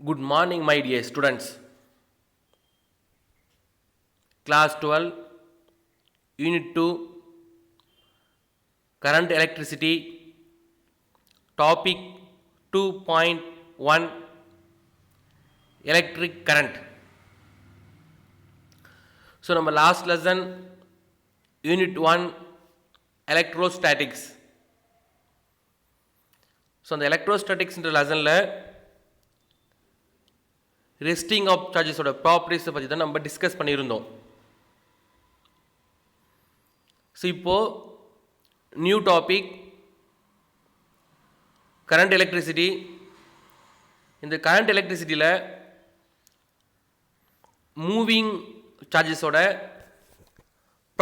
Good morning, my dear students. Class 12, Unit 2, Current Electricity, Topic 2.1, Electric Current. So, our last lesson, Unit 1, Electrostatics. So, the electrostatics in the lesson, resting of சார்ஜஸோட ப்ராப்பர்ட்டிஸை பற்றி தான் நம்ம discuss பண்ணியிருந்தோம். So இப்போது new topic current electricity. இந்த current எலக்ட்ரிசிட்டியில் moving சார்ஜஸோட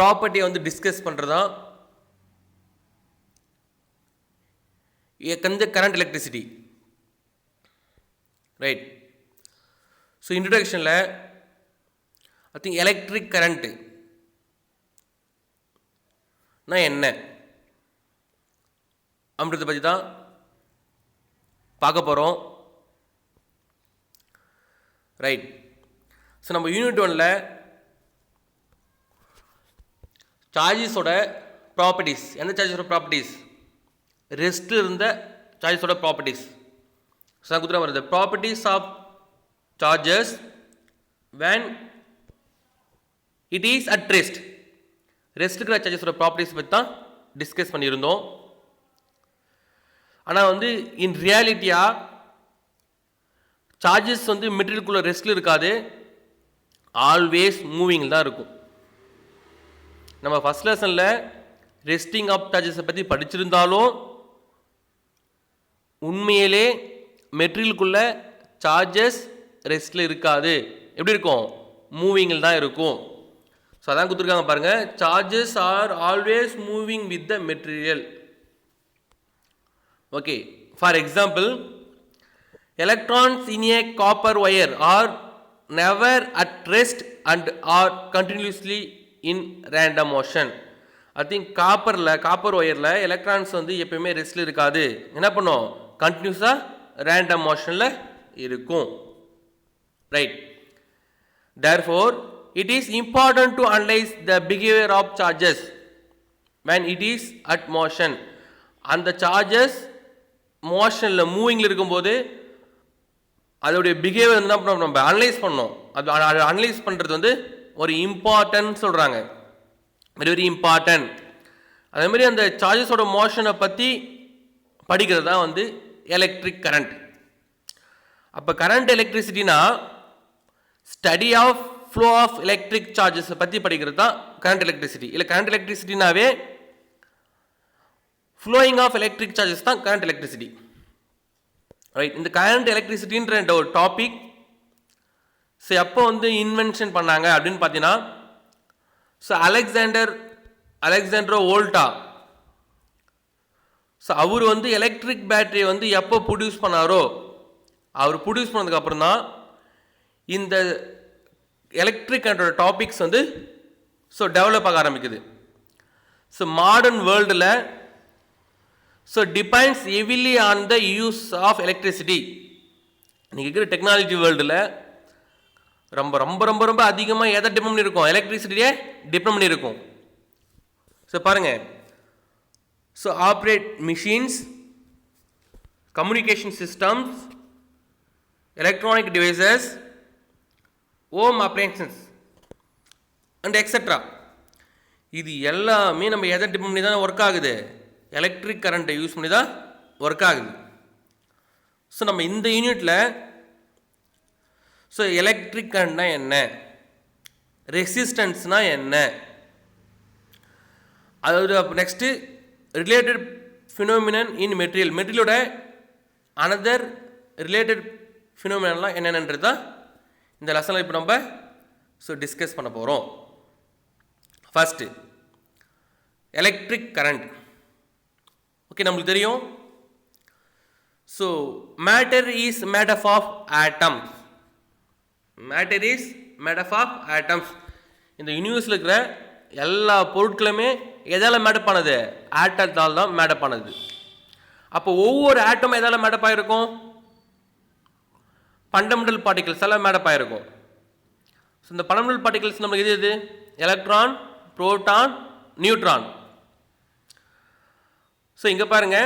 ப்ராப்பர்ட்டியை வந்து டிஸ்கஸ் பண்ணுறதான் கரண்ட் எலக்ட்ரிசிட்டி, ரைட். ஸோ இன்ட்ரடக்ஷனில் ஐ திங்க் எலக்ட்ரிக் கரண்ட்டு என்ன அப்படின்றத பற்றி தான் பார்க்க போகிறோம், ரைட். ஸோ நம்ம யூனிட் 1ல் சார்ஜஸோட ப்ராப்பர்ட்டிஸ், எந்த சார்ஜஸோட ப்ராப்பர்ட்டிஸ், ரெஸ்ட்டில் இருந்த சார்ஜஸோட ப்ராப்பர்ட்டிஸ். ஸோ நான் கொடுத்துட்டு வருது properties of charges when it is at rest. ரெஸ்ட்டுக்கிற சார்ஜஸோட ப்ராப்பர்ட்டிஸ் பற்றி தான் டிஸ்கஸ் பண்ணியிருந்தோம். ஆனால் வந்து இன் ரியாலிட்டியாக சார்ஜஸ் வந்து மெட்டீரியலுக்குள்ள ரெஸ்ட்டில் இருக்காது, ஆல்வேஸ் மூவிங்கில் தான் இருக்கும். நம்ம ஃபஸ்ட் லெசனில் ரெஸ்டிங் ஆஃப் சார்ஜஸை பற்றி படிச்சிருந்தாலும் உண்மையிலே மெட்டீரியலுக்குள்ள சார்ஜஸ் ரெஸ்ட்டில் இருக்காது, எப்படி இருக்கும், மூவிங்கில் தான் இருக்கும். ஸோ அதான் கொடுத்துருக்காங்க பாருங்கள், charges are always moving with the material. Okay, for example electrons in a copper wire are never at rest and are continuously in random motion. I think copper ஒயரில் எலக்ட்ரான்ஸ் வந்து எப்பயுமே ரெஸ்ட்டில் இருக்காது, என்ன பண்ணும், கண்டினியூஸாக ரேண்டம் மோஷனில் இருக்கும், right. Therefore it is important to analyze the behavior of charges when it is at motion. அந்த சார்ஜஸ் மோஷனில் மூவிங்கில் இருக்கும்போது அதோடைய பிஹேவியர் என்ன பண்ணணும், நம்ம அனலைஸ் பண்ணோம். அது அனலைஸ் பண்ணுறது வந்து ஒரு இம்பார்ட்டன்ட் சொல்கிறாங்க, வெரி வெரி இம்பார்ட்டன்ட். அதேமாதிரி அந்த சார்ஜஸோட மோஷனை பற்றி படிக்கிறது தான் வந்து எலக்ட்ரிக் கரண்ட். அப்போ கரண்ட் எலக்ட்ரிசிட்டினா study of flow of electric charges பற்றி படிக்கிறது தான் கரண்ட் எலக்ட்ரிசிட்டி. இல்லை கரண்ட் எலக்ட்ரிசிட்டினாவே ஃப்ளோயிங் ஆஃப் எலக்ட்ரிக் சார்ஜஸ் தான் கரண்ட் எலக்ட்ரிசிட்டி, ரைட். இந்த கரண்ட் எலக்ட்ரிசிட்டின்ற ஒரு டாபிக் ஸோ எப்போ வந்து இன்வென்ஷன் பண்ணாங்க அப்படின்னு பார்த்தீங்கன்னா, ஸோ அலெக்சாண்டரோ வோல்டா, ஸோ அவர் வந்து எலக்ட்ரிக் பேட்டரியை வந்து எப்போ ப்ரொடியூஸ் பண்ணாரோ, அவர் ப்ரொடியூஸ் பண்ணதுக்கப்புறம் தான் இந்த எலக்ட்ரிக் கரண்டோட டாபிக்ஸ் வந்து ஸோ டெவலப் ஆக ஆரம்பிக்குது. ஸோ மாடர்ன் வேர்ல்டில் so depends heavily on the use of electricity. இன்றைக்கி இருக்கிற டெக்னாலஜி வேர்ல்டில் ரொம்ப ரொம்ப ரொம்ப ரொம்ப அதிகமாக எதை டிபெண்ட் பண்ணியிருக்கோம், எலக்ட்ரிசிட்டியே டிபெண்ட் பண்ணியிருக்கோம். ஸோ பாருங்கள், so operate machines, communication systems, electronic devices, home appliances and etc. இது எல்லாமே நம்ம எதை டிபெண்ட் பண்ணி தான் ஒர்க் ஆகுது, எலக்ட்ரிக் கரண்ட்டை யூஸ் பண்ணி தான் ஒர்க் ஆகுது. ஸோ நம்ம இந்த யூனிட்டில் ஸோ எலக்ட்ரிக் கரண்ட்னா என்ன, ரெசிஸ்டன்ஸ்னால் என்ன, அதாவது நெக்ஸ்ட்டு ரிலேட்டட் ஃபினோமினன் இன் மெட்டீரியலோட அனதர் ரிலேட்டட் ஃபினோமினன்லாம் என்னென்னன்றது தான் இந்த லெசனில் இப்போ நம்ம ஸோ டிஸ்கஸ் பண்ண போகிறோம். First electric current. ஓகே, நம்மளுக்கு தெரியும் so matter is made up of atoms. Matter is made up of atoms. இந்த யூனிவர்ஸில் இருக்கிற எல்லா பொருட்களுமே எதால் மேடப் ஆனது, ஆட்டத்தால் தான் மேடப் ஆனது. அப்போ ஒவ்வொரு ஆட்டமும் எதால் மேடப் ஆகிருக்கும், ஃபண்டமெண்டல் பார்ட்டிகல்ஸ் எல்லாம் மேடப் ஆகிருக்கும். ஸோ இந்த ஃபண்டமெண்டல் பார்ட்டிகல்ஸ் நம்மளுக்கு எது எலக்ட்ரான், புரோட்டான், நியூட்ரான். ஸோ இங்கே பாருங்க,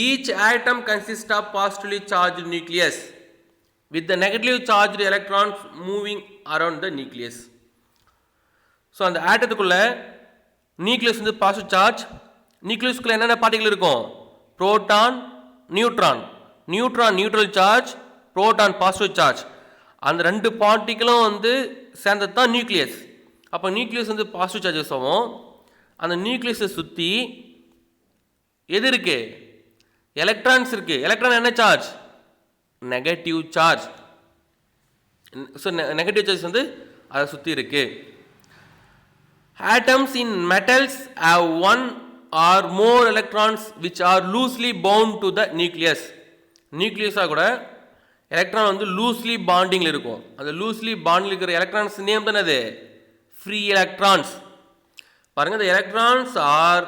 each atom consists of positively charged nucleus with the negatively charged electrons moving around the nucleus. So அந்த ஆட்டத்துக்குள்ள நியூக்ளியஸ் வந்து பாசிட்டிவ் சார்ஜ், நியூக்ளியஸ்குள்ள என்னென்ன பார்ட்டிகல் இருக்கும், proton, neutron, neutron neutral charge, proton positive charge. அந்த ரெண்டு பார்ட்டிகளும் வந்து சேர்ந்தது தான் நியூக்ளியஸ். அப்போ நியூக்ளியஸ் வந்து பாசிட்டிவ் சார்ஜஸ் ஆகும். அந்த நியூக்ளியஸை சுற்றி எது இருக்கு, எலக்ட்ரான்ஸ் இருக்கு. எலக்ட்ரான் என்ன charge, negative charge. So negative charge வந்து அதை சுற்றி இருக்கு. Atoms in metals have one or more electrons which are loosely bound to the nucleus. நியூக்ளியஸாக கூட எலக்ட்ரான் வந்து லூஸ்லி பாண்டிங்கில் இருக்கும். அந்த லூஸ்லி பாண்டில் இருக்கிற எலக்ட்ரான்ஸ் நேம் தானே அது ஃப்ரீ எலக்ட்ரான்ஸ். பாருங்க, இந்த electrons are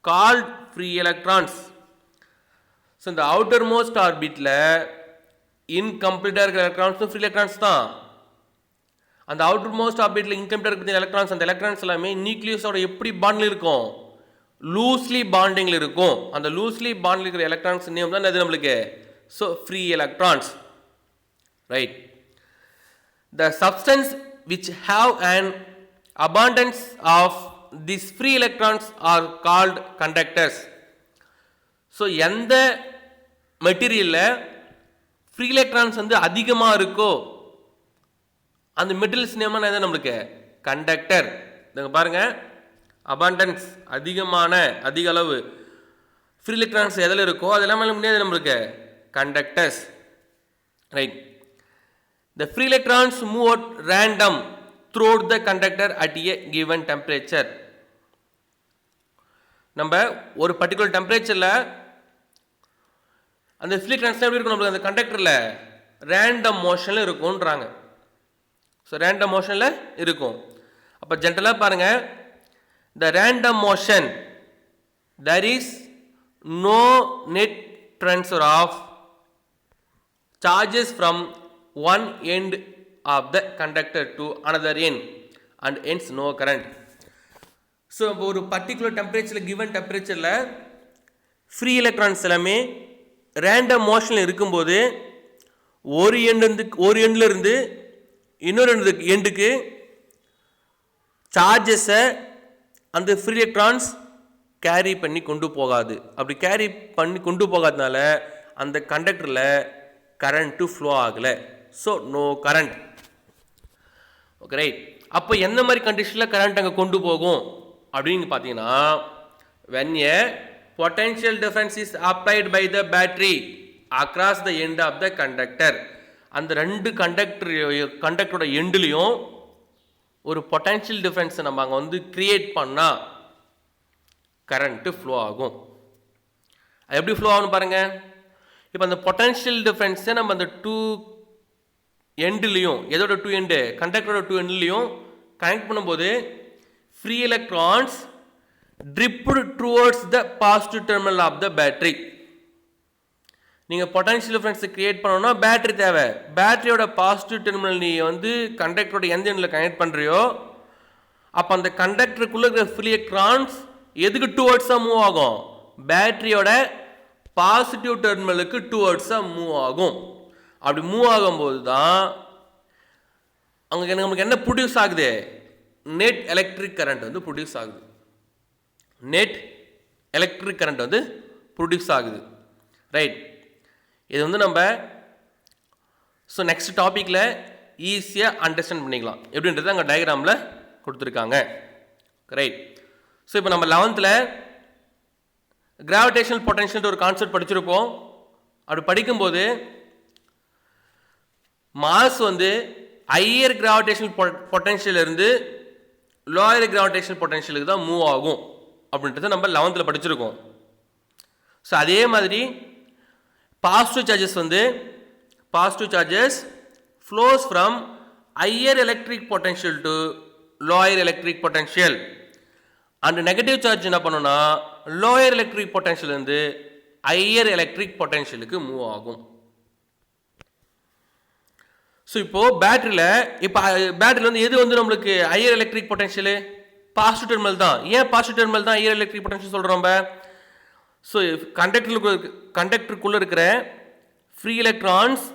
called free electrons. So இந்த அவுட்டர் மோஸ்ட் ஆர்பிட்டில் இன்கம்ப்ளீட்டாக இருக்கிற எலக்ட்ரான்ஸும் ஃப்ரீ எலக்ட்ரான்ஸ் தான். அந்த அவுட்டர் மோஸ்ட் ஆர்பிட்டில் இன்கம்ப்ளீட்டாக இருக்கிற எலக்ட்ரான்ஸ், அந்த எலக்ட்ரான்ஸ் எல்லாமே நியூக்ளியஸோட எப்படி பாண்டில் இருக்கும், லூஸ்லி பாண்டிங்கில் இருக்கும். அந்த லூஸ்லி பாண்டில் இருக்கிற எலக்ட்ரான்ஸ் நேம் தான் அது நம்மளுக்கு so free electrons, right. The substance which have an abundance of these free electrons are called conductors. So எந்த மெட்டீரியலில் ஃப்ரீ எலக்ட்ரான்ஸ் வந்து அதிகமாக இருக்கோ அந்த மெட்டீரியல்ஸ் நேம் என்ன நம்மளுக்கு கண்டக்டர். இங்கே பாருங்க, அபாண்டன்ஸ் அதிகமான, அதிக அளவு ஃப்ரீ எலக்ட்ரான்ஸ் எதில் இருக்கோ அது எல்லாமே முடியாது நம்மளுக்கு conductors, right. The free electrons move at random throughout the conductor at a given temperature. நம்ம ஒரு பர்டிகுலர் டெம்பரேச்சரில் அந்த ஃப்ரீ எலக்ட்ரான்ஸ் எப்படி இருக்கும் நம்மளுக்கு அந்த கண்டக்டரில் ரேண்டம் மோஷனில் இருக்கும்ன்றாங்க. ஸோ ரேண்டம் மோஷனில் இருக்கும். அப்போ ஜென்ரலாக பாருங்கள், the random motion there is no net transfer of charges from one end of the conductor to another end and hence no current. So இப்போ ஒரு பர்டிகுலர் டெம்பரேச்சரில், கிவன் டெம்பரேச்சரில் ஃப்ரீ எலக்ட்ரான்ஸ் எல்லாமே ரேண்டம் மோஷனில் இருக்கும்போது ஒரு எண்டில் இருந்து இன்னொரு எண்டுக்கு சார்ஜஸை அந்த ஃப்ரீ எலக்ட்ரான்ஸ் கேரி பண்ணி கொண்டு போகாது. அப்படி கேரி பண்ணி கொண்டு போகாதனால அந்த கண்டக்டரில் கரண்ட்டு ஃப்ளோ ஆகலை. So no current. Okay, right. அப்போ எந்த மாதிரி கண்டிஷனில் கரண்ட் அங்கே கொண்டு போகும் அப்படின்னு பார்த்தீங்கன்னா, when a potential difference is applied by the battery across the end of the conductor. அந்த ரெண்டு கண்டக்டரோட எண்டுலையும் ஒரு பொட்டன்ஷியல் டிஃபரன்ஸை நம்ம அங்கே வந்து கிரியேட் பண்ணால் கரண்ட்டு ஃப்ளோ ஆகும். அது எப்படி ஃப்ளோ ஆகும்னு பாருங்கள். இப்போ அந்த பொட்டன்ஷியல் டிஃபரன்ஸை நம்ம அந்த டூ எண்டுலேயும், எதோட டூ எண்டு, கண்டக்டரோட டூ எண்டுலேயும் கனெக்ட் பண்ணும்போது free electrons drifted towards the positive terminal of the battery. நீங்கள் பொட்டன்ஷியல் டிஃபரன்ஸை கிரியேட் பண்ணணும்னா பேட்டரி தேவை. பேட்டரியோட பாசிட்டிவ் டெர்மினல் நீ வந்து கண்டக்டரோட எந்த எண்டில் கனெக்ட் பண்ணுறியோ அப்போ அந்த கண்டக்டருக்குள்ளே இருக்கிற ஃப்ரீ எலக்ட்ரான்ஸ் எதுக்கு டுவர்ட்ஸாக மூவ் ஆகும், பேட்டரியோட பாசிட்டிவ் டெர்மினலுக்கு டுவர்ட்ஸாக மூவ் ஆகும். அப்படி மூவ் ஆகும்போது தான் அங்கே நமக்கு என்ன ப்ரொடியூஸ் ஆகுது, நெட் எலக்ட்ரிக் கரண்ட் வந்து ப்ரொடியூஸ் ஆகுது. நெட் எலக்ட்ரிக் கரண்ட் வந்து ப்ரொடியூஸ் ஆகுது, ரைட். இது வந்து நம்ம ஸோ நெக்ஸ்ட் டாப்பிக்கில் ஈஸியாக அண்டர்ஸ்டாண்ட் பண்ணிக்கலாம் எப்படின்றது அங்கே டயக்ராமில் கொடுத்துருக்காங்க, ரைட். ஸோ இப்போ நம்ம 11th கிராவிடேஷனல் பொட்டன்ஷியல் ஒரு கான்செப்ட் படிச்சிருப்போம். அப்படி படிக்கும்போது மாஸ் வந்து ஹையர் கிராவிடேஷனல் பொட்டன்ஷியல் இருந்து லோயர் கிராவிடேஷனல் பொட்டன்ஷியலுக்கு தான் மூவ் ஆகும் அப்படின்றத நம்ம 11th படிச்சிருக்கோம். ஸோ அதே மாதிரி positive charges flows from higher electric potential to lower electric potential. And negative charge என்ன பண்ணோம்னா லோயர் எலக்ட்ரிக் பொட்டன்ஷியல் இருந்து ஹையர் எலக்ட்ரிக் பொட்டன்ஷியலுக்கு மூவ் ஆகும். ஸோ இப்போது பேட்டரியில் வந்து எது வந்து நம்மளுக்கு higher electric potential? Positive terminal தான். ஏன் பாசிட்டிவ் டெர்மினல் தான் ஹையர் எலக்ட்ரிக் பொட்டன்ஷியல் சொல்கிறோம் நம்ம? ஸோ கண்டக்டருக்குள்ளே இருக்கிற ஃப்ரீ எலக்ட்ரான்ஸ்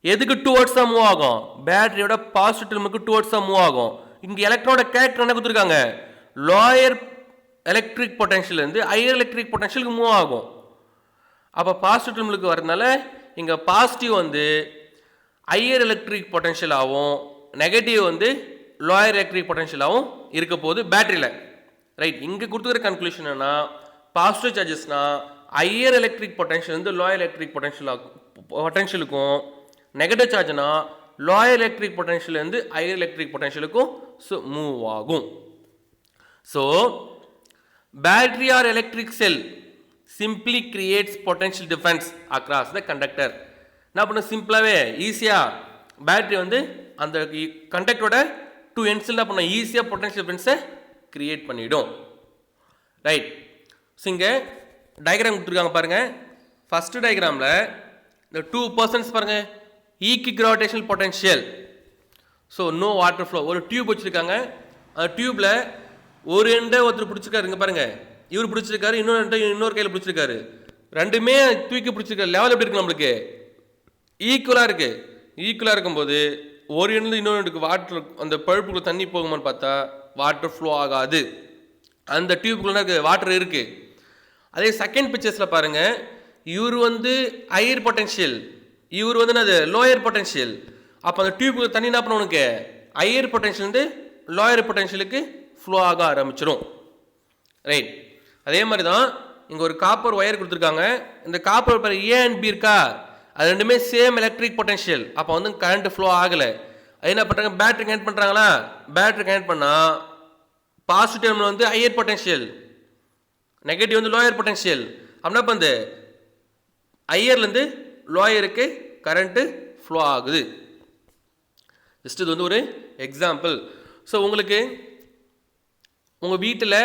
எதுக்கு டுவர்ட்ஸ் தான் மூவ் ஆகும்? பேட்டரியோட பாசிட்டிவ் டெர்மினலுக்கு டுவர்ட்ஸ் தான் மூவ் ஆகும். இங்கே எலக்ட்ரானோட கேரக்டர் என்ன கொடுத்துருக்காங்க? லோயர் எலக்ட்ரிக் பொட்டன்ஷியல்லேருந்து ஹையர் எலக்ட்ரிக் பொட்டன்ஷியலுக்கு மூவ் ஆகும். அப்போ பாசிட்டிவ் டெர்மினலுக்கு வரதுனால இங்கே பாசிட்டிவ் வந்து ஹையர் எலக்ட்ரிக் பொட்டன்ஷியலாகவும் நெகட்டிவ் வந்து லோயர் எலக்ட்ரிக் பொட்டன்ஷியலாகவும் இருக்க போகுது பேட்டரியில். ரைட், இங்கே கொடுத்துக்கிற கன்க்ளூஷன் என்னன்னா, பாசிட்டிவ் சார்ஜஸ்னா ஹையர் எலக்ட்ரிக் பொட்டன்ஷியல் வந்து லோயர் எலக்ட்ரிக் பொட்டன்ஷியலுக்கும், நெகட்டிவ் சார்ஜ்னா லோயர் எலக்ட்ரிக் பொட்டன்ஷியல்லேருந்து ஹையர் எலக்ட்ரிக் பொட்டன்ஷியலுக்கும் மூவ் ஆகும். So battery or electric cell simply creates potential difference across the conductor. என்ன பண்ண சிம்பிளாகவே ஈஸியாக பேட்டரி வந்து அந்த கண்டக்டரோட டூ எண்ட்ஸில் என்ன பண்ண ஈஸியாக பொட்டன்ஷியல் டிஃபரன்ஸை கிரியேட் பண்ணிவிடும். ரைட், ஸோ இங்கே டயக்ராம் கொடுத்துருக்காங்க பாருங்கள். ஃபஸ்ட்டு டயக்ராமில் இந்த 2 பர்சன்ஸ் பாருங்கள், ஈக்கி கிராவிடேஷனல் பொட்டன்ஷியல். So no water flow. ஒரு டியூப் வச்சுருக்காங்க. அந்த டியூப்பில் ஒரு எண்டை ஒருத்தர் பிடிச்சிருக்காரு. இங்கே பாருங்கள், இவர் பிடிச்சிருக்காரு, இன்னொரு கையில் பிடிச்சிருக்காரு. ரெண்டுமே தூக்கி பிடிச்சிருக்காரு. லெவல் எப்படி இருக்கு? நம்மளுக்கு ஈக்குவலாக இருக்குது. ஈக்குவலாக இருக்கும்போது ஒரு எண்ணில் இன்னொரு வாட்டர் அந்த பழுப்புக்குள்ள தண்ணி போகுமான்னு பார்த்தா வாட்டர் ஃப்ளோ ஆகாது. அந்த டியூப்புக்குள்ள இருக்குது வாட்டர் இருக்குது. அதே செகண்ட் பிக்சர்ஸில் பாருங்கள், இவர் வந்து ஹையர் பொட்டன்ஷியல், இவர் வந்து என்னது லோயர் பொட்டன்ஷியல். அப்போ அந்த டியூப்புக்குள்ள தண்ணி என்ன பண்ண உனக்கு ஹையர் பொட்டன்ஷியல் வந்து லோயர் பொட்டன்ஷியலுக்கு ஃப்ளோ ஆக ஆரம்பிச்சிடும். ரைட், அதே மாதிரி தான் இங்கே ஒரு காப்பர் ஒயர் கொடுத்துருக்காங்க. இந்த காப்பர் பேர் ஏ அண்ட் பி இருக்கா, அது ரெண்டுமே சேம் எலக்ட்ரிக் பொட்டன்ஷியல். அப்போ வந்து கரண்ட் ஃப்ளோ ஆகலை. அது என்ன பண்ணுறாங்க, பேட்டரி கனெக்ட் பண்ணுறாங்களா? பேட்டரி கனெக்ட் பண்ணால் பாசிட்டிவ் டெர்மினல் வந்து ஹையர் பொட்டன்ஷியல், நெகட்டிவ் வந்து லோயர் பொட்டன்ஷியல். அப்படின்னா இப்போ இந்த ஹையர்லேருந்து லோயருக்கு கரண்ட்டு ஃப்ளோ ஆகுது. ஜஸ்ட் இது வந்து ஒரு எக்ஸாம்பிள். ஸோ உங்களுக்கு உங்கள் வீட்டில்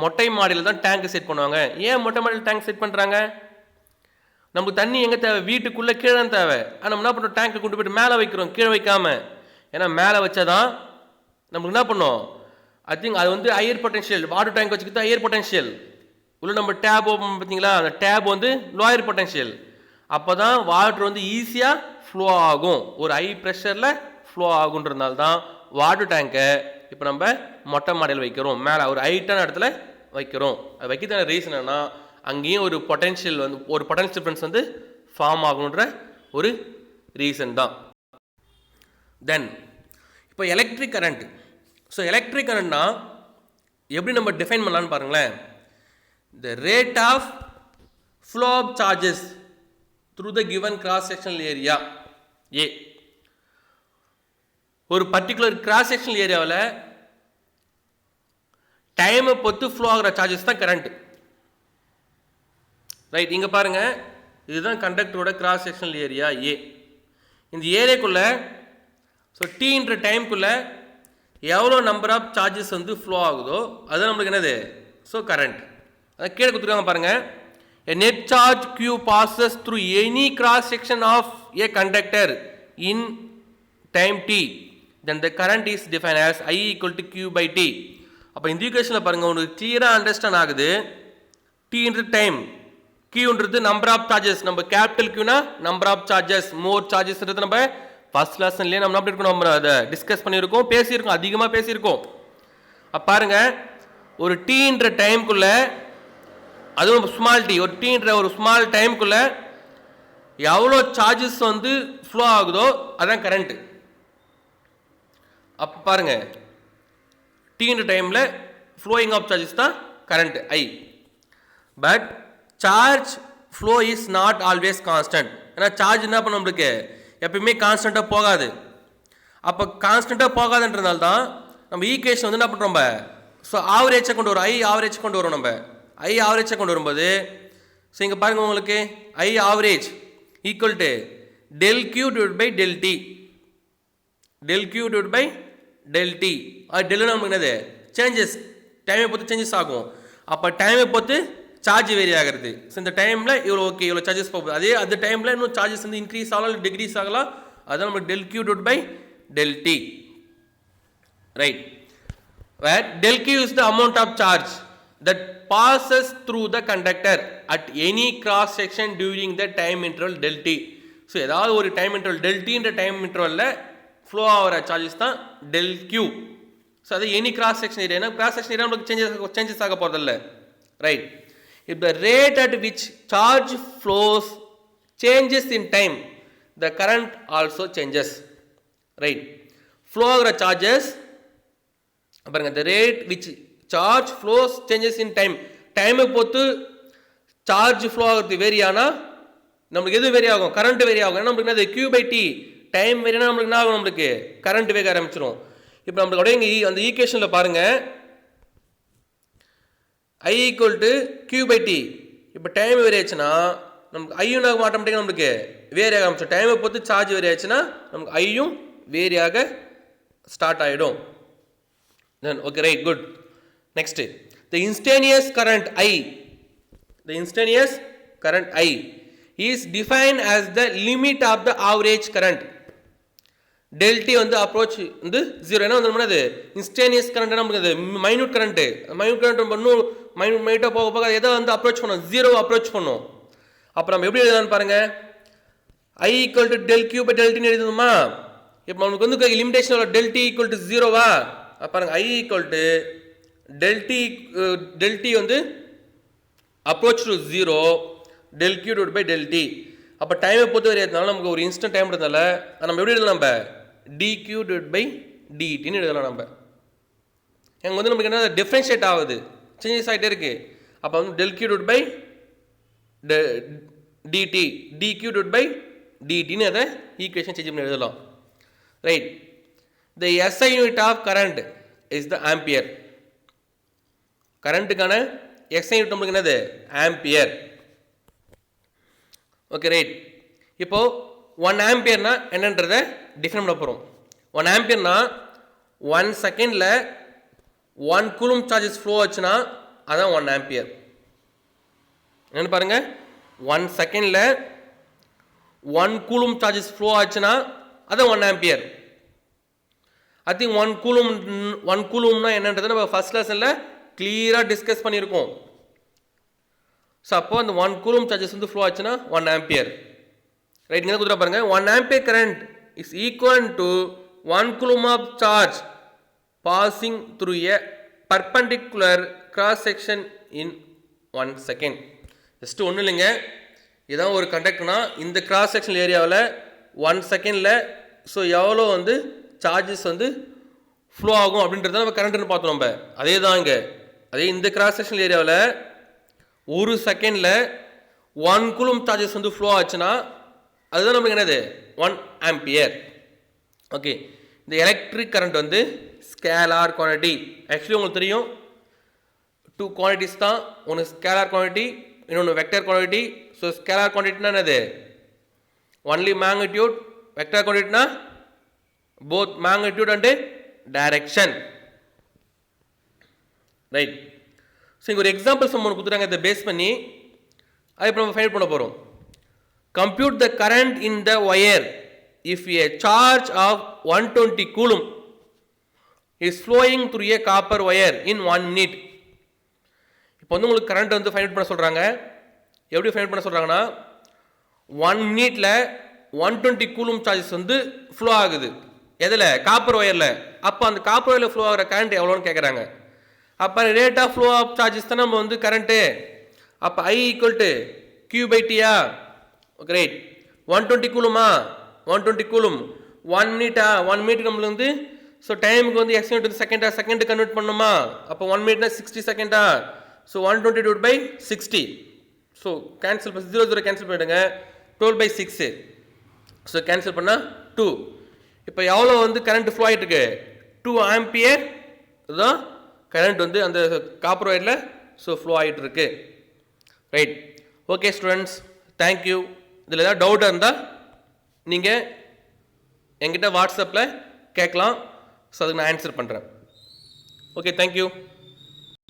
மொட்டை மாடியில் தான் டேங்க் செட் பண்ணுவாங்க. ஏன் மொட்டை மாடியில் டேங்க் செட் பண்ணுறாங்க? நமக்கு தண்ணி எங்கே தேவை? வீட்டுக்குள்ளே கீழே தான் தேவை. ஆனால் நம்ம என்ன பண்ணுறோம், டேங்கை கொண்டு போய்ட்டு மேலே வைக்கிறோம், கீழே வைக்காமல். ஏன்னா மேலே வச்சா தான் நம்மளுக்கு என்ன பண்ணோம், ஐ திங்க் அது வந்து ஹையர் பொட்டன்ஷியல். வாட்டர் டேங்க் வச்சுக்கிட்டு ஹையர் பொட்டன்ஷியல். உள்ள நம்ம டேப் ஓப்பன் பார்த்தீங்களா, அந்த டேப் வந்து லோயர் பொட்டன்ஷியல். அப்போ தான் வாட்டர் வந்து ஈஸியாக ஃப்ளோ ஆகும், ஒரு ஹை ப்ரெஷரில் ஃப்ளோ ஆகுன்றதுனால தான் வாட்டர் டேங்கை இப்போ நம்ம மொட்டை மாடியில் வைக்கிறோம், மேலே ஒரு ஹைட்டான இடத்துல வைக்கிறோம். அது வைக்கிறதான ரீசன் என்னன்னா, அங்கேயும் ஒரு பொட்டன்ஷியல் வந்து ஒரு பொட்டன்ஷியல் டிஃபரன்ஸ் வந்து ஃபார்ம் ஆகணுன்ற ஒரு ரீசன் தான். தென் இப்போ எலக்ட்ரிக் கரண்ட். ஸோ எலக்ட்ரிக் கரண்ட்னா எப்படி நம்ம டிஃபைன் பண்ணலான்னு பாருங்களேன். The rate of flow of charges through the given cross sectional area A. ஒரு பர்டிகுலர் கிராஸ் செக்ஷனல் ஏரியாவில் டைமை பொறுத்து ஃப்ளோ ஆகிற சார்ஜஸ் தான் கரண்ட். ரைட், இங்கே பாருங்கள், இதுதான் கண்டக்டரோட கிராஸ் செக்ஷனல் ஏரியா ஏ. இந்த ஏரியாக்குள்ளே ஸோ டீன்ற டைமுக்குள்ளே எவ்வளோ நம்பர் ஆஃப் சார்ஜஸ் வந்து ஃப்ளோ ஆகுதோ அதுதான் நம்மளுக்கு என்னது, ஸோ கரண்ட். அதை கீழே கொடுத்துருக்காங்க பாருங்கள். A net charge Q passes through any cross section of a conductor in time t, then the current is defined as I equal to Q by T. அப்போ இந்த ஈக்குவேஷனில் பாருங்கள், உங்களுக்கு கிளியராக அண்டர்ஸ்டாண்ட் ஆகுது. Tன்றது டைம், Qன்றது நம்பர் ஆஃப் சார்ஜஸ். நம்ம capital Qனா number of charges, மோர் சார்ஜஸ்ன்றது நம்ம first லெசன்லேயே நம்ம அப்படி இருக்கணும், நம்ம அதை டிஸ்கஸ் பண்ணியிருக்கோம், பேசியிருக்கோம், அதிகமாக பேசியிருக்கோம். அப்போ பாருங்கள், ஒரு டீன்ற டைமுக்குள்ளே, அதுவும் ஸ்மால் டி, ஒரு டீன்ற ஒரு ஸ்மால் டைமுக்குள்ளே எவ்வளோ சார்ஜஸ் வந்து ஃப்ளோ ஆகுதோ அதான் கரண்ட்டு. அப்போ பாருங்கள், டீன்ற டைமில் ஃப்ளோயிங் ஆஃப் சார்ஜஸ் தான் current I. But charge flow is not always constant. ஏன்னா சார்ஜ் என்ன பண்ண நம்மளுக்கு எப்பயுமே கான்ஸ்டண்ட்டாக போகாது. அப்போ கான்ஸ்டண்ட்டாக போகாதுன்றதுனால தான் நம்ம ஈக்குவேஷன் வந்து என்ன பண்ணுறோம், நம்ம ஸோ ஆவரேஜை கொண்டு வரும், ஐ ஆவரேஜ் கொண்டு வரும். நம்ம ஐ ஆவரேஜை கொண்டு வரும்போது ஸோ இங்கே பாருங்கள், உங்களுக்கு I average equal to del Q divide by del T, del Q divide by del T. டெல்னு நமக்கு என்னது, சேஞ்சஸ், டைமை பொறுத்து சேஞ்சஸ் ஆகும். அப்போ டைமை பொறுத்து சார்ஜ் வேரி ஆகிறது. ஸோ இந்த டைமில் இவ்வளோ ஓகே, இவ்வளோ சார்ஜஸ் போகுது. அதே அந்த டைமில் இன்னும் சார்ஜஸ் வந்து இன்க்ரீஸ் ஆகலாம், டிக்ரீஸ் ஆகலாம், அதுதான் நமக்கு del q divided by del t, right, where del q is the amount of charge that passes through the conductor at any cross section during the time interval del t. So ஏதாவது ஒரு time interval del t என்ற time இன்டர்வலில் flow ஆகிற charges தான் del q. So அது any cross section area, cross section area நமக்கு changes ஆக போகிறதில்ல, right. If the rate at which charge flows changes in time, the current also changes, right. Flow ஆகிற charges பாருங்க, the rate which charge flows changes in time, டைமை பொறுத்து charge flow ஆகிறது vary ஆனால் நம்மளுக்கு எது வேரி ஆகும், கரண்ட் வேரி ஆகும். ஏன்னா நம்மளுக்கு என்னது q by t, டைம் வேரினா நம்மளுக்கு என்ன ஆகும், நம்மளுக்கு கரண்ட் வேக ஆரம்பிச்சிடும். இப்போ நம்மளுக்கு அப்படியே இங்கே அந்த ஈக்குவேஷனில் பாருங்கள், I equal to q by t. இப்போ டைம் வேரி ஆச்சுன்னா நமக்கு ஐயும் ஆட்டோமேட்டிக்காக நம்மளுக்கு வேரி ஆக ஆரம்பிச்சோம். டைமை பொறுத்து சார்ஜ் வேரி ஆச்சுன்னா நமக்கு ஐயும் வேரியாக ஸ்டார்ட் ஆகிடும். Then okay, right, good. Next, the instantaneous current I, the instantaneous current I is defined as the limit of the average current. del t வந்து அப்ரோச் வந்து 0. என்ன வந்து அது இன்ஸ்டன்டேனியஸ் கரண்ட், நமக்கு அது மைன்யூட் கரண்ட்டு, மைன்யூட் கரண்ட் இன்னும் மைனூட்டாக போக போக எதை வந்து அப்ரோச் பண்ணோம், 0 அப்ரோச் பண்ணோம். அப்போ நம்ம எப்படி எழுதலாம்னு பாருங்க, I equal to del q by del t எழுதணுமா. இப்போ நமக்கு வந்து limitation del t equal to 0வா, பாருங்க I equal to del t வந்து approach to 0 del q divided by del t. அப்போ டைமை பொறுத்த வரையாதனால நமக்கு ஒரு இன்ஸ்டன்ட் டைம் இருந்தனால நம்ம எப்படி எழுதலாம், நம்ம dq divided by dtன்னு எழுதலாம். நம்ம எங்க வந்து நமக்கு என்ன டிஃபரன்ஷியேட் ஆகுது, சேஞ்சஸ் ஆகிட்டே இருக்கு. அப்போ வந்து del q divided by dt, dq divided by dtன்னு அதை ஈக்குவேஷன் சேஞ்ச் பண்ணி எழுதலாம், right. The SI unit of current is the ampere. கரண்ட்டுக்கான SI unit நம்மளுக்கு என்னது, ஆம்பியர். Okay, right. இப்போ 1 ஆம்பியர்னா என்னன்றதை டிஃபைன் பண்ண போகிறோம். 1 ஆம்பியர்னா 1 செகண்டில் 1 கூலும் சார்ஜஸ் ஃப்ளோ ஆச்சுன்னா அதான் 1 ஆம்பியர். என்னென்னு பாருங்க, 1 செகண்டில் 1 கூலும் சார்ஜஸ் ஃப்ளோ ஆச்சுன்னா அதான் 1 ஆம்பியர். ஐ திங்க் 1 கூலும்னா என்னன்றதை நம்ம ஃபர்ஸ்ட் லெசனில் கிளியராக டிஸ்கஸ் பண்ணியிருக்கோம். ஸோ அப்போ அந்த 1 கூலும் சார்ஜஸ் வந்து ஃப்ளோ ஆச்சுன்னா 1 ஆம்பியர், ரைட். இங்கே கொடுத்துட்டா பாருங்க, 1 ampere current is equal to 1 coulomb of charge passing through a perpendicular cross section in 1 second. Just ஒன்றும் இல்லைங்க, இதான் ஒரு கண்டக்டர்னா இந்த கிராஸ் செக்ஷன் ஏரியாவில் 1 செகண்டில் ஸோ எவ்வளோ வந்து சார்ஜஸ் வந்து ஃப்ளோ ஆகும் அப்படின்றத நம்ம கரண்ட்னு பார்த்தோம். நம்ம அதே தான் இங்கே, அதே இந்த கிராஸ் செக்ஷன் ஏரியாவில் 1 செகண்டில் 1 கூலும் சார்ஜஸ் வந்து ஃப்ளோ ஆச்சுன்னா அதுதான் நமக்கு என்னது 1 ஆம்பியர். ஓகே, இந்த எலக்ட்ரிக் கரண்ட் வந்து ஸ்கேலார் குவான்டிட்டி. ஆக்சுவலி உங்களுக்கு தெரியும் 2 குவான்டிட்டிஸ் தான், ஒன்று ஸ்கேலார் குவான்டிட்டி, இன்னொன்று வெக்டர் குவான்டிட்டி. ஸோ ஸ்கேலார் குவான்டிட்டினா என்னது, ஒன்லி மேக்னிடியூட். வெக்டர் குவான்டிட்டினா both magnitude and direction, right. So இங்கே ஒரு எக்ஸாம்பிள் சம் ஒன்று கொடுத்துட்டாங்க, இதை பேஸ் பண்ணி அதை இப்போ நம்ம ஃபைண்ட் பண்ண போகிறோம். Compute the current in the wire if a charge of 120 coulomb is flowing through a copper wire in 1 minute. இப்போ வந்து உங்களுக்கு கரண்ட் வந்து ஃபைண்ட் பண்ண சொல்கிறாங்க. எப்படி ஃபைண்ட் பண்ண சொல்கிறாங்கன்னா, 1 minute 120 கூலும் சார்ஜஸ் வந்து ஃப்ளோ ஆகுது. எதில், காப்பர் ஒயரில். அப்போ அந்த காப்பர் ஒயரில் ஃப்ளோ ஆகிற கரண்ட் எவ்வளோன்னு கேட்குறாங்க. அப்போ rate of flow of charges தான் நம்ம வந்து கரண்ட்டு. அப்போ I equal to q by t. Okay, right. 120 கூலுமா, 120 கூலும் 1 minute. 1 minute நம்மளுக்கு வந்து ஸோ டைமுக்கு வந்து எக்ஸ் யூனிட் செகண்டா, செகண்ட் கன்வெர்ட் பண்ணணுமா. அப்போ 1 minute 60 செகண்டா. So 120 divided by 60. So cancel பண்ணி 0 0 கேன்சல் பண்ணிவிடுங்க. 12 by 6. ஸோ கேன்சல் பண்ணால் 2. இப்போ எவ்வளோ வந்து கரண்ட் ஃப்ளோ ஆகிட்டு இருக்கு, 2 ஆம்பியர் இதுதான் கரண்ட் வந்து அந்த காப்பர் ஒயரில் ஸோ ஃப்ளோ ஆகிட்டு இருக்கு, ரைட். Okay students, thank you. இதில் ஏதாவது டவுட்டாக இருந்தால் நீங்கள் என்கிட்ட வாட்ஸ்அப்பில் கேட்கலாம். ஸோ அதுக்கு நான் ஆன்சர் பண்ணுறேன். Okay, thank you.